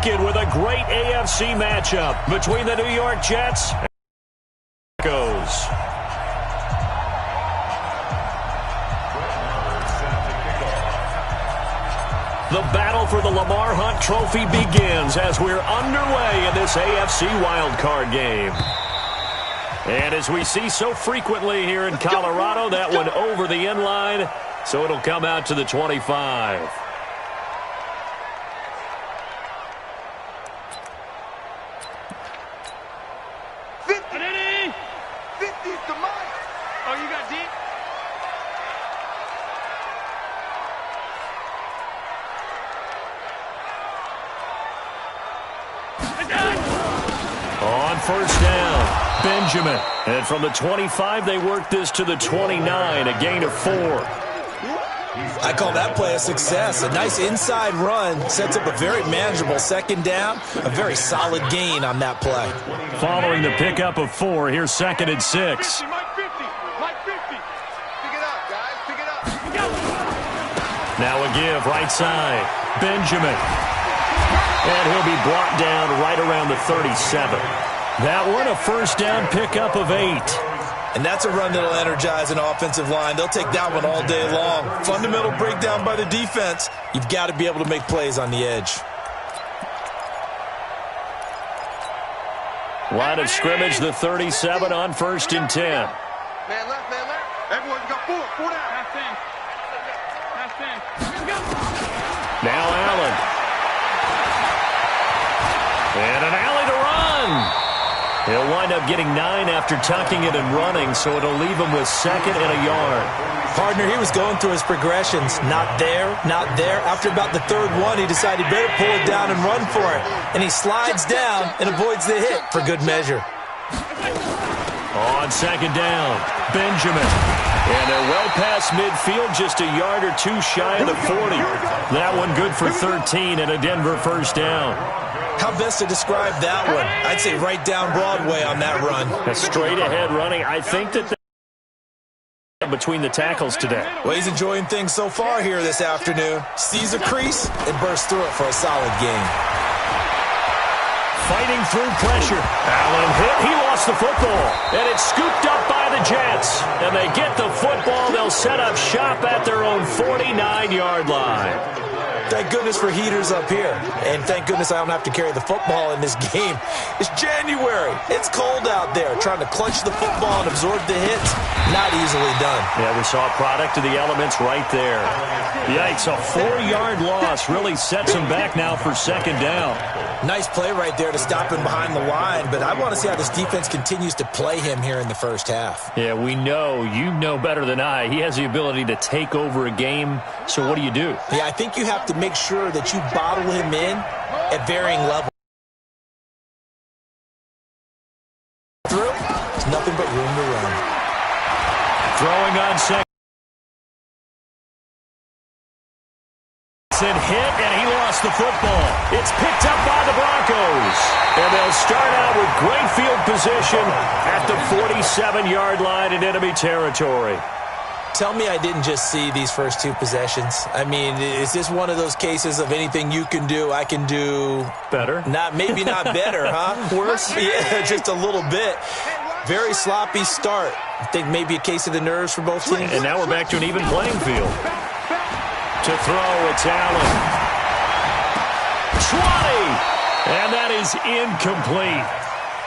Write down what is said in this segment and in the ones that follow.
weekend with a great AFC matchup between the New York Jets and the Broncos. The battle for the Lamar Hunt Trophy begins as we're underway in this AFC wildcard game. And as we see so frequently here in Colorado, that one over the end line, so it'll come out to the 25. On first down, Benjamin. And from the 25, they work this to the 29, a gain of 4. I call that play a success. A nice inside run sets up a very manageable second down. A very solid gain on that play. Following the pickup of 4, here's 2nd and 6. Now a give, right side, Benjamin. And he'll be brought down right around the 37. That one, a first down pickup of 8. And that's a run that'll energize an offensive line. They'll take that one all day long. Fundamental breakdown by the defense. You've got to be able to make plays on the edge. Line of scrimmage, the 37 on 1st and 10. Man left, man left. Everyone's got 4 down. That's 10. Now Allen. And an alley to run. He'll wind up getting 9 after tucking it and running, so it'll leave him with 2nd and a yard. Partner, he was going through his progressions. Not there, not there. After about the 3rd one, he decided better pull it down and run for it. And he slides down and avoids the hit for good measure. On 2nd down, Benjamin. And they're well past midfield, just a yard or 2 shy of the 40. That one good for 13 and a Denver first down. How best to describe that one? I'd say right down Broadway on that run. A straight ahead running. I think that between the tackles today. Well, he's enjoying things so far here this afternoon. Sees a crease and bursts through it for a solid gain. Fighting through pressure. Allen hit. He lost the football. And it's scooped up by the Jets. And they get the football. They'll set up shop at their own 49-yard line. Thank goodness for heaters up here. And thank goodness I don't have to carry the football in this game. It's January. It's cold out there. Trying to clutch the football and absorb the hits, not easily done. Yeah, we saw a product of the elements right there. Yikes, a 4-yard loss really sets him back now for 2nd down. Nice play right there to stop him behind the line, but I want to see how this defense continues to play him here in the first half. Yeah, we know. You know better than I. He has the ability to take over a game, so what do you do? Yeah, I think you have to make sure that you bottle him in at varying levels. Through, there's nothing but room to run. Throwing on 2nd. And hit, and he lost the football. It's picked up by the Broncos. And they'll start out with great field position at the 47-yard line in enemy territory. Tell me I didn't just see these first 2 possessions. I mean, is this one of those cases of anything you can do, I can do better? Maybe not better, huh? Worse? Yeah, just a little bit. Very sloppy start. I think maybe a case of the nerves for both teams. And now we're back to an even playing field. To throw, it's Allen. 20! And that is incomplete.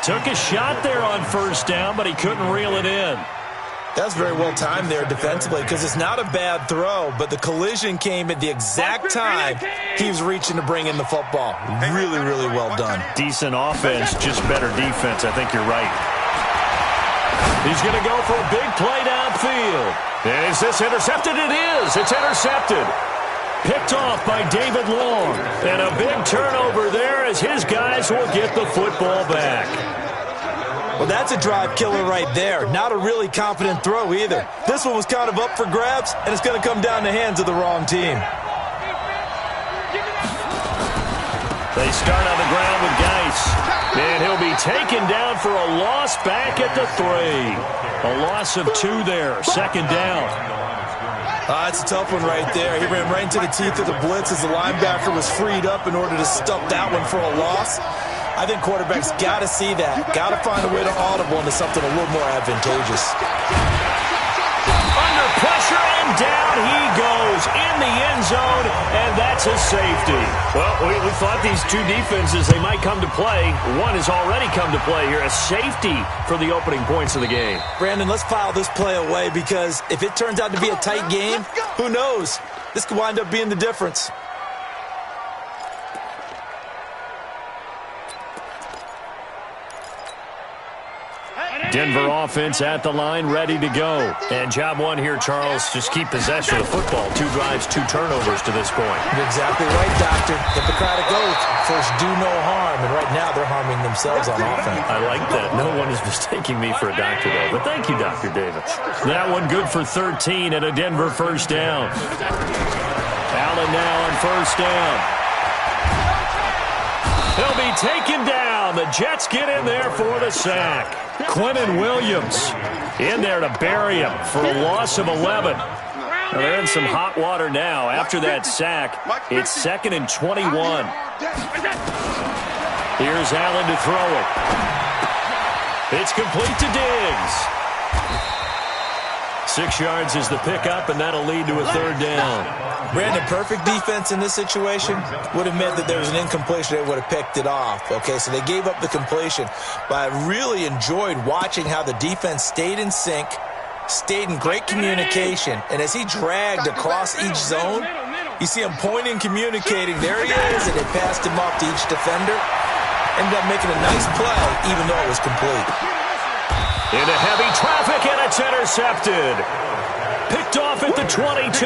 Took a shot there on first down, but he couldn't reel it in. That's very well timed there defensively because it's not a bad throw, but the collision came at the exact time he was reaching to bring in the football. Really, really well done. Decent offense, just better defense. I think you're right. He's going to go for a big play downfield. And is this intercepted? It is. It's intercepted. Picked off by David Long. And a big turnover there as his guys will get the football back. Well, that's a drive killer right there. Not a really confident throw either. This one was kind of up for grabs, and it's going to come down the hands of the wrong team. They start on the ground with Geis. And he'll be taken down for a loss back at the 3. A loss of 2 there. 2nd down. It's a tough one right there. He ran right into the teeth of the blitz as the linebacker was freed up in order to stop that one for a loss. I think quarterbacks got to see that. Got to find a way to audible into something a little more advantageous. Under pressure, and down he goes in the end zone, and that's a safety. Well, we thought these two defenses, they might come to play. One has already come to play here, a safety for the opening points of the game. Brandon, let's file this play away because if it turns out to be a tight game, who knows? This could wind up being the difference. Denver offense at the line, ready to go. And job one here, Charles, just keep possession of the football. 2 drives, 2 turnovers to this point. You're exactly right, Doctor. Hippocratic oath. First, do no harm. And right now, they're harming themselves on offense. I like that. No one is mistaking me for a doctor, though. But thank you, Dr. Davis. That one good for 13 and a Denver first down. Allen now on first down. He'll be taken down. The Jets get in there for the sack. Quentin Williams in there to bury him for a loss of 11. Now they're in some hot water now. After that sack, it's 2nd and 21. Here's Allen to throw it. It's complete to Diggs. 6 yards is the pickup, and that'll lead to a 3rd down. Brandon, perfect defense in this situation would have meant that there was an incompletion. They would have picked it off. Okay, so they gave up the completion. But I really enjoyed watching how the defense stayed in sync, stayed in great communication. And as he dragged across each zone, you see him pointing, communicating. There he is, and it passed him off to each defender. Ended up making a nice play, even though it was complete. Into heavy traffic, and it's intercepted. Picked off at the 22.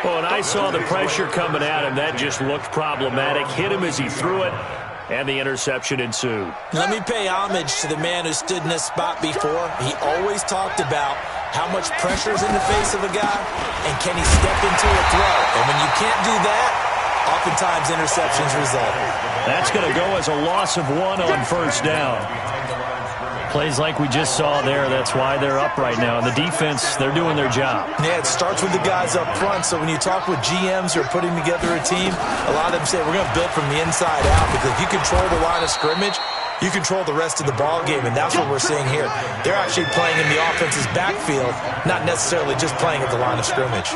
Oh, and I saw the pressure coming at him. That just looked problematic. Hit him as he threw it, and the interception ensued. Let me pay homage to the man who stood in this spot before. He always talked about how much pressure is in the face of a guy, and can he step into a throw. And when you can't do that, oftentimes interceptions result. That's going to go as a loss of 1 on first down. Plays like we just saw there, that's why they're up right now. And the defense, they're doing their job. Yeah, it starts with the guys up front. So when you talk with GMs who are putting together a team, a lot of them say we're going to build from the inside out, because if you control the line of scrimmage, you control the rest of the ball game, and that's what we're seeing here. They're actually playing in the offense's backfield, not necessarily just playing at the line of scrimmage.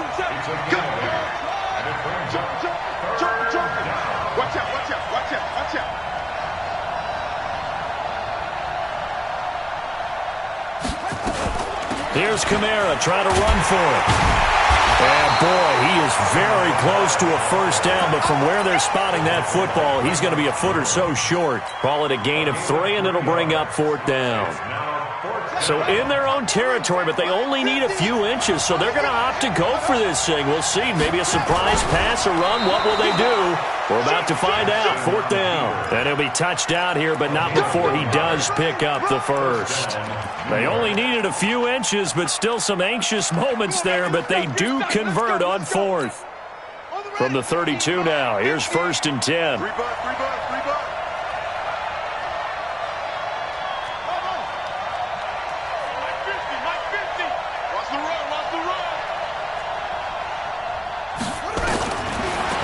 Watch out, watch out, watch out, watch out. Here's Kamara trying to run for it. And boy, he is very close to a first down, but from where they're spotting that football, he's going to be a foot or so short. Call it a gain of 3, and it'll bring up 4th down. So in their own territory, but they only need a few inches, so they're going to opt to go for this thing. We'll see. Maybe a surprise pass or run. What will they do? We're about to find out. 4th down. And he'll be touched out here, but not before he does pick up the first. They only needed a few inches, but still some anxious moments there, but they do convert on 4th. From the 32 now, here's 1st and 10.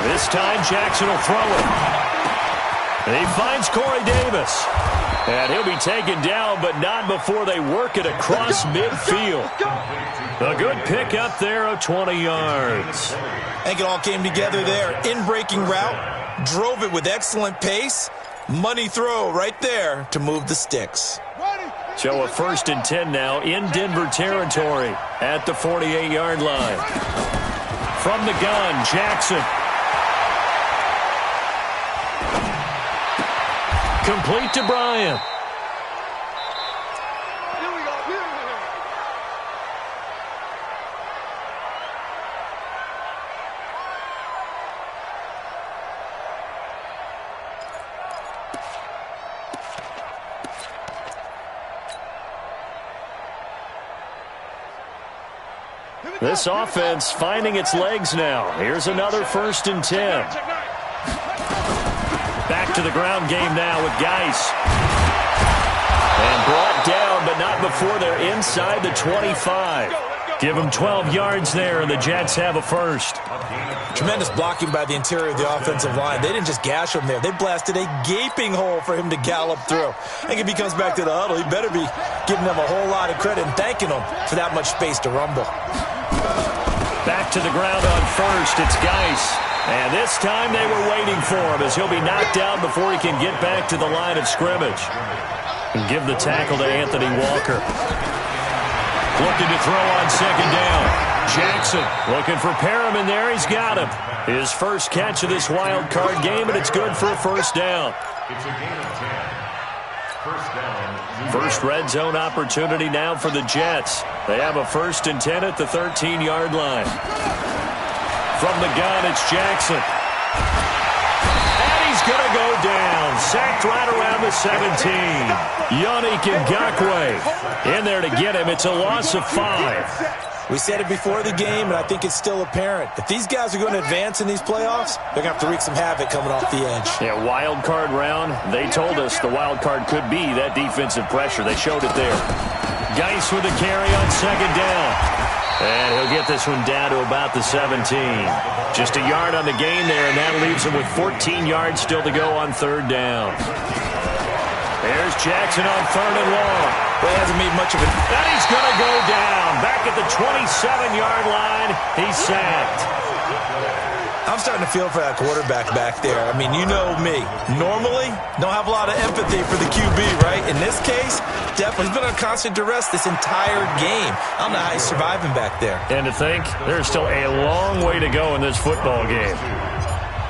This time, Jackson will throw it. And he finds Corey Davis. And he'll be taken down, but not before they work it across midfield. A good pick up there of 20 yards. I think it all came together there. In-breaking route, drove it with excellent pace. Money throw right there to move the sticks. So a 1st and 10 now in Denver territory at the 48-yard line. From the gun, Jackson. Complete to Bryant. Here we go. This offense finding its legs now. Here's another 1st and 10. Back to the ground game now with Geis. And brought down, but not before they're inside the 25. Give them 12 yards there, and the Jets have a first. Tremendous blocking by the interior of the offensive line. They didn't just gash him there. They blasted a gaping hole for him to gallop through. I think if he comes back to the huddle, he better be giving them a whole lot of credit and thanking them for that much space to rumble. Back to the ground on first. It's Geis. And this time they were waiting for him as he'll be knocked down before he can get back to the line of scrimmage. And give the tackle to Anthony Walker. Looking to throw on second down. Jackson looking for Perriman there. He's got him. His first catch of this wild card game, and it's good for a first down. It's a gain of 10. First down. First red zone opportunity now for the Jets. They have a 1st and 10 at the 13-yard line. From the gun, it's Jackson. And he's going to go down. Sacked right around the 17. Yannick Ngakoue in there to get him. It's a loss of 5. We said it before the game, and I think it's still apparent. If these guys are going to advance in these playoffs, they're going to have to wreak some havoc coming off the edge. Yeah, wild card round. They told us the wild card could be that defensive pressure. They showed it there. Geis with a carry on second down. And he'll get this one down to about the 17. Just a yard on the gain there, and that leaves him with 14 yards still to go on third down. There's Jackson on third and long. Well, he hasn't made much of it. And he's going to go down. Back at the 27-yard line. He's sacked. I'm starting to feel for that quarterback back there. I mean, you know me. Normally, don't have a lot of empathy for the QB, right? In this case, definitely. He's been on constant duress this entire game. I don't know how he's surviving back there. And to think, there's still a long way to go in this football game.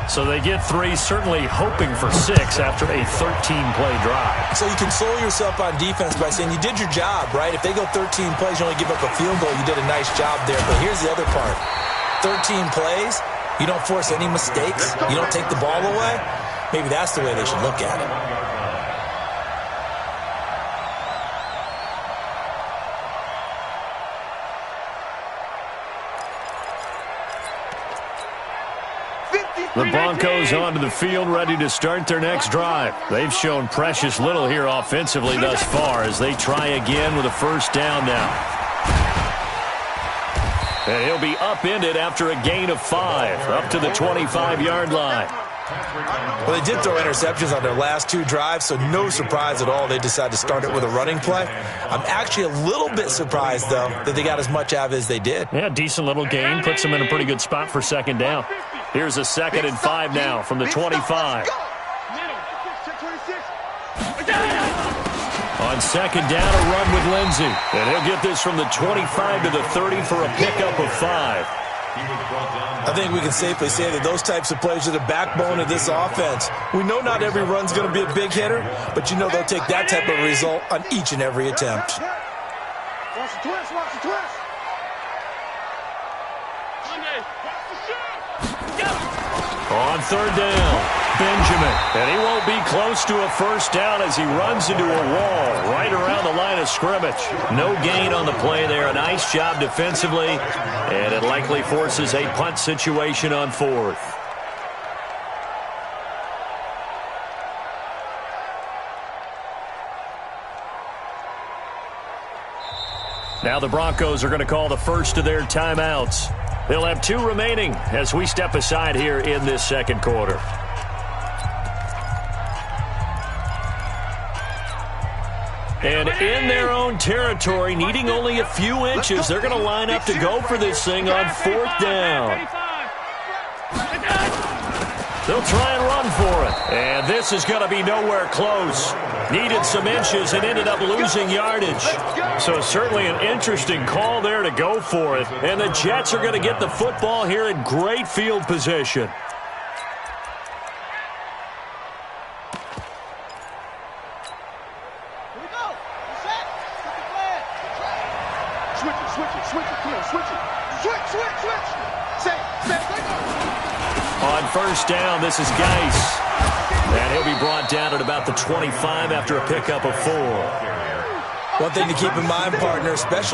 So they get 3, certainly hoping for 6 after a 13-play drive. So you console yourself on defense by saying you did your job, right? If they go 13 plays, you only give up a field goal, you did a nice job there. But here's the other part. 13 plays, you don't force any mistakes, you don't take the ball away. Maybe that's the way they should look at it. The Broncos onto the field, ready to start their next drive. They've shown precious little here offensively thus far as they try again with a first down now. And he'll be upended after a gain of 5, up to the 25-yard line. Well, they did throw interceptions on their last 2 drives, so no surprise at all they decided to start it with a running play. I'm actually a little bit surprised, though, that they got as much out of it as they did. Yeah, decent little gain. Puts them in a pretty good spot for second down. Here's a 2nd and 5 now from the 25. On second down, a run with Lindsey. And he'll get this from the 25 to the 30 for a pickup of 5. I think we can safely say that those types of plays are the backbone of this offense. We know not every run's going to be a big hitter, but you know they'll take that type of result on each and every attempt. Watch the twist, watch the twist. On third down, Benjamin. And he won't be close to a first down as he runs into a wall right around the line of scrimmage. No gain on the play there. A nice job defensively. And it likely forces a punt situation on 4th. Now the Broncos are going to call the first of their timeouts. They'll have 2 remaining as we step aside here in this second quarter. And in their own territory, needing only a few inches, they're going to line up to go for this thing on 4th down. They'll try and run for it. And this is going to be nowhere close. Needed some inches and ended up losing yardage. So certainly an interesting call there to go for it. And the Jets are going to get the football here in great field position. On first down, this is Geis. And he'll be brought down at about the 25 after a pickup of 4. One thing to keep in mind, partner, especially